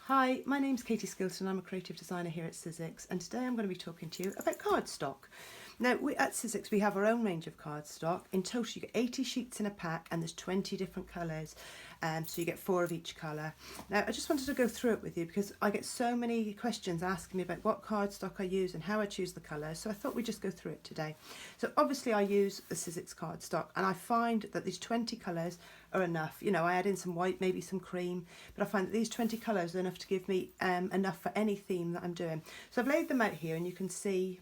Hi, my name's Katie Skilton. I'm a creative designer here at Sizzix, and today I'm going to be talking to you about cardstock. Now, at Sizzix we have our own range of cardstock. In total you get 80 sheets in a pack and there's 20 different colours, so you get 4 of each colour. Now I just wanted to go through it with you because I get so many questions asking me about what cardstock I use and how I choose the colours, so I thought we'd just go through it today. So obviously I use the Sizzix cardstock and I find that these 20 colours are enough. You know, I add in some white, maybe some cream, but I find that these 20 colours are enough to give me enough for any theme that I'm doing. So I've laid them out here and you can see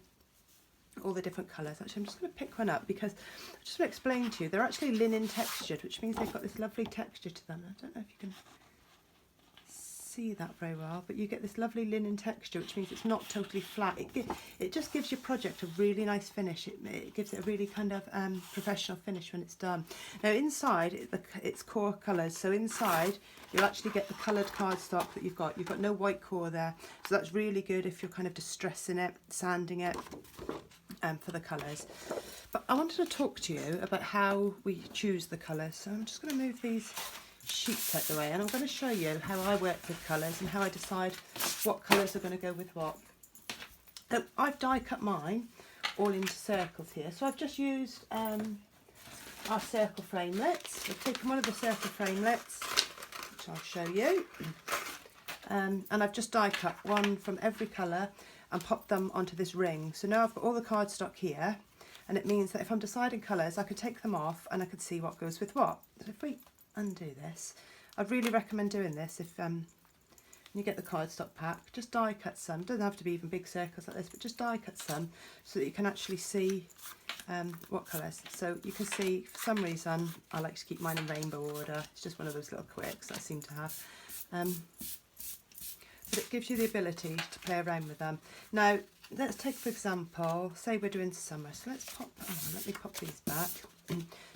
all the different colours. Actually, I'm just going to pick one up because I just want to explain to you, they're actually linen textured, which means they've got this lovely texture to them. I don't know if you can see that very well, but you get this lovely linen texture, which means it's not totally flat. It just gives your project a really nice finish. It gives it a really kind of professional finish when it's done. Now inside, it's core colours, so inside you'll actually get the coloured cardstock that you've got. You've got no white core there, so that's really good if you're kind of distressing it, sanding it, for the colours. But I wanted to talk to you about how we choose the colours. So I'm just going to move these sheets out the way and I'm going to show you how I work with colours and how I decide what colours are going to go with what. So I've die cut mine all into circles here. So I've just used our circle framelits. I've taken one of the circle framelits, which I'll show you, and I've just die cut one from every colour and pop them onto this ring. So now I've got all the cardstock here, and it means that if I'm deciding colours I could take them off and I could see what goes with what. So if we undo this, I'd really recommend doing this if when you get the cardstock pack, just die cut some. Doesn't have to be even big circles like this, but just die cut some so that you can actually see what colours. So you can see, for some reason I like to keep mine in rainbow order. It's just one of those little quirks that I seem to have. But it gives you the ability to play around with them. Now, let's take, for example, say we're doing summer. So let's pop, let me pop these back.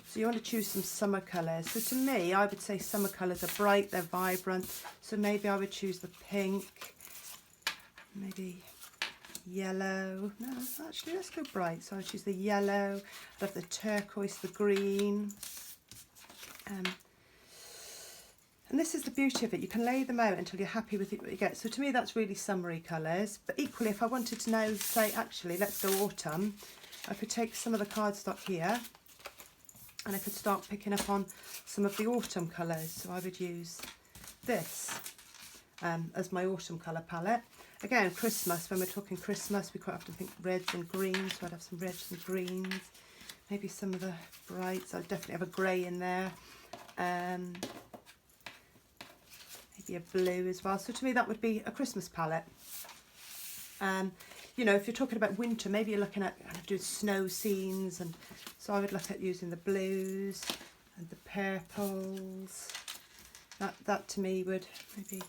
So you want to choose some summer colours. So to me, I would say summer colours are bright, they're vibrant. So maybe I would choose the pink, maybe yellow. No, actually, let's go bright. So I would choose the yellow, I'd have the turquoise, the green. And this is the beauty of it, you can lay them out until you're happy with what you get. So to me that's really summery colours, but equally if I wanted to now say actually let's go autumn, I could take some of the cardstock here and I could start picking up on some of the autumn colours. So I would use this as my autumn colour palette. Again, Christmas, when we're talking Christmas we quite often think reds and greens, so I'd have some reds and greens, maybe some of the brights. I'd definitely have a grey in there. Maybe a blue as well. So to me that would be a Christmas palette. You know, if you're talking about winter, maybe you're looking at kind of doing snow scenes, and so I would look at using the blues and the purples. That to me would maybe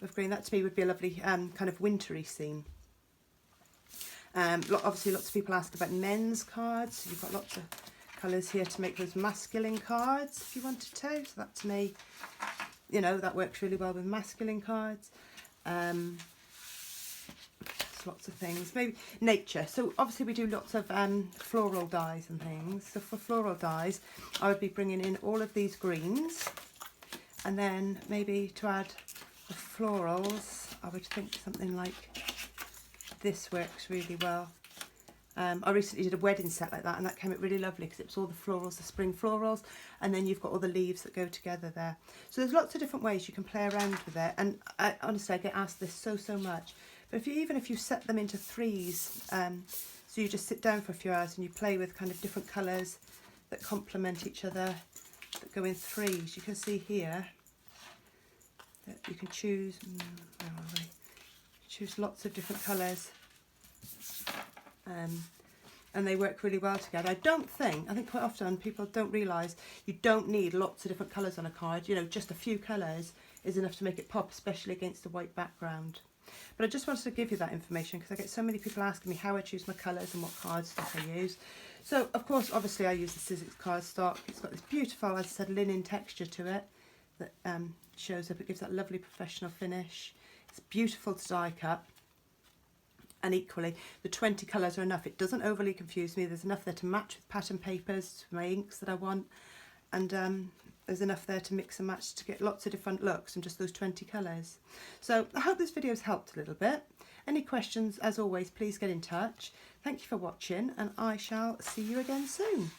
with green. That to me would be a lovely kind of wintry scene. Obviously lots of people ask about men's cards. So you've got lots of colours here to make those masculine cards if you wanted to. So that to me, you know, that works really well with masculine cards. Lots of things, maybe nature. So obviously we do lots of floral dyes and things. So for floral dyes, I would be bringing in all of these greens, and then maybe to add the florals, I would think something like this works really well. I recently did a wedding set like that and that came out really lovely because it was all the florals, the spring florals, and then you've got all the leaves that go together there. So there's lots of different ways you can play around with it, and honestly I get asked this so much. But even if you set them into threes, so you just sit down for a few hours and you play with kind of different colours that complement each other, that go in threes, you can see here that you can choose, where are we? Choose lots of different colours. And they work really well together. I think quite often people don't realise you don't need lots of different colours on a card. You know, just a few colours is enough to make it pop, especially against a white background. But I just wanted to give you that information because I get so many people asking me how I choose my colours and what cardstock I use. So of course, obviously I use the Sizzix cardstock. It's got this beautiful, as I said, linen texture to it that shows up. It gives that lovely professional finish. It's beautiful to die cut. And equally, the 20 colours are enough. It doesn't overly confuse me. There's enough there to match with pattern papers, my inks that I want. And there's enough there to mix and match to get lots of different looks from just those 20 colours. So I hope this video has helped a little bit. Any questions, as always, please get in touch. Thank you for watching, and I shall see you again soon.